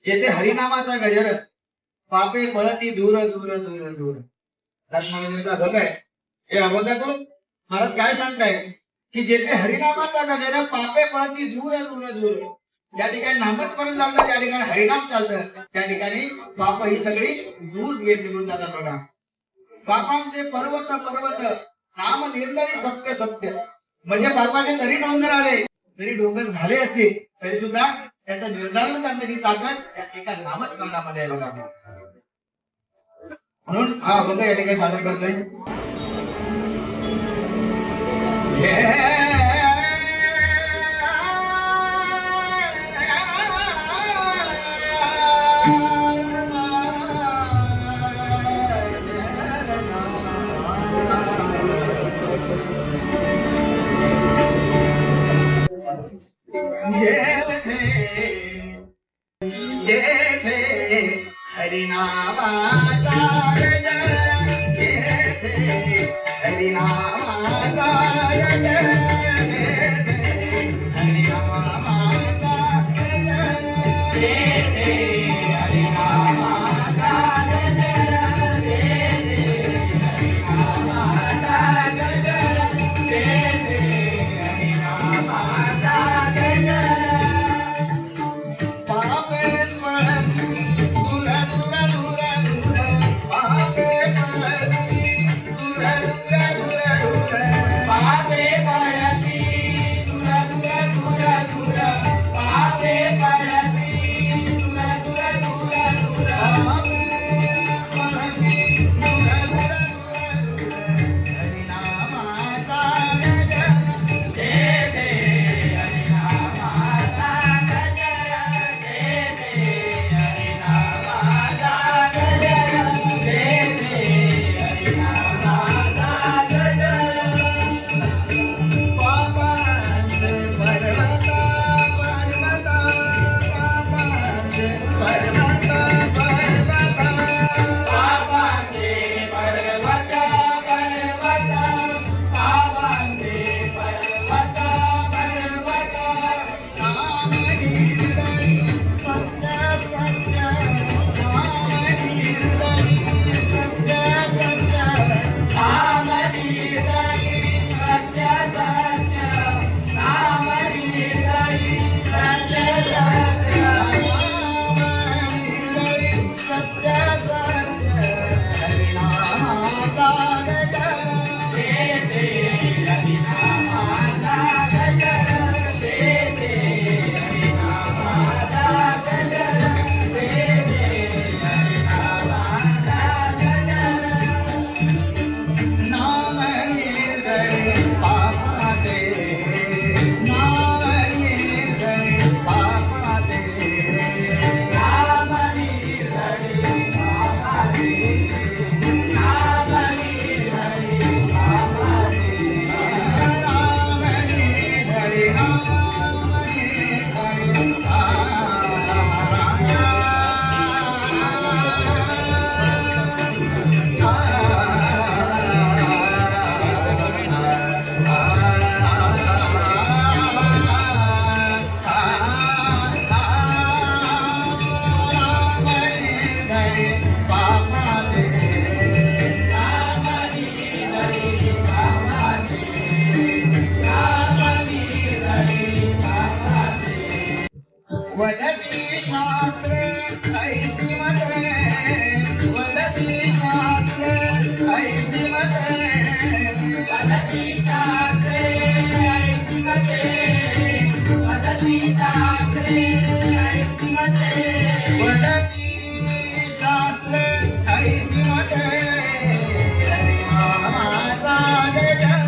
जेथे हरिनामाचा गजर पापे पळती दूर दूर दूर दूर. रत्नागिरीचा अभंग आहे. हे अभंगातून महाराज काय सांगताय की जेथे हरिनामाचा गजर पापे पळती दूर दूर दूर. ज्या ठिकाणी नामस्मरण चालतं, ज्या ठिकाणी हरिनाम चालतं, त्या ठिकाणी पाप ही सगळी दूर निघून जातात बघा. पापांचे पर्वत पर्वत नाम निर्दळी सत्य सत्य. म्हणजे पापाचे जरी डोंगर आले, जरी डोंगर झाले असते, तरी सुद्धा त्याचं निर्धारण करण्याची ताकद त्या एका नामस्मरणामध्ये आहे बघा. म्हणून हा अभंग या ठिकाणी सादर करतोय. हरिनामाचा गजर, हरिनामाचा गजर, हरिनामाचा गजर, हरिनामाचा वदती शास्त्र ऐतिमते, वदती शास्त्र ऐतिमते, वदती शास्त्रे ऐतिमते, वदती शास्त्रे ऐतिमते, वदती शास्त्र ऐतिमते. हरिनामाचा गजर,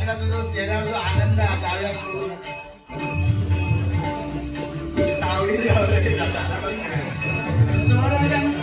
सुरुवातीला जो चेहऱ्यावर जो आनंद त्यावेळेला कळू नका. तावडी द्यावं लागेल आता. स्वराज्यांना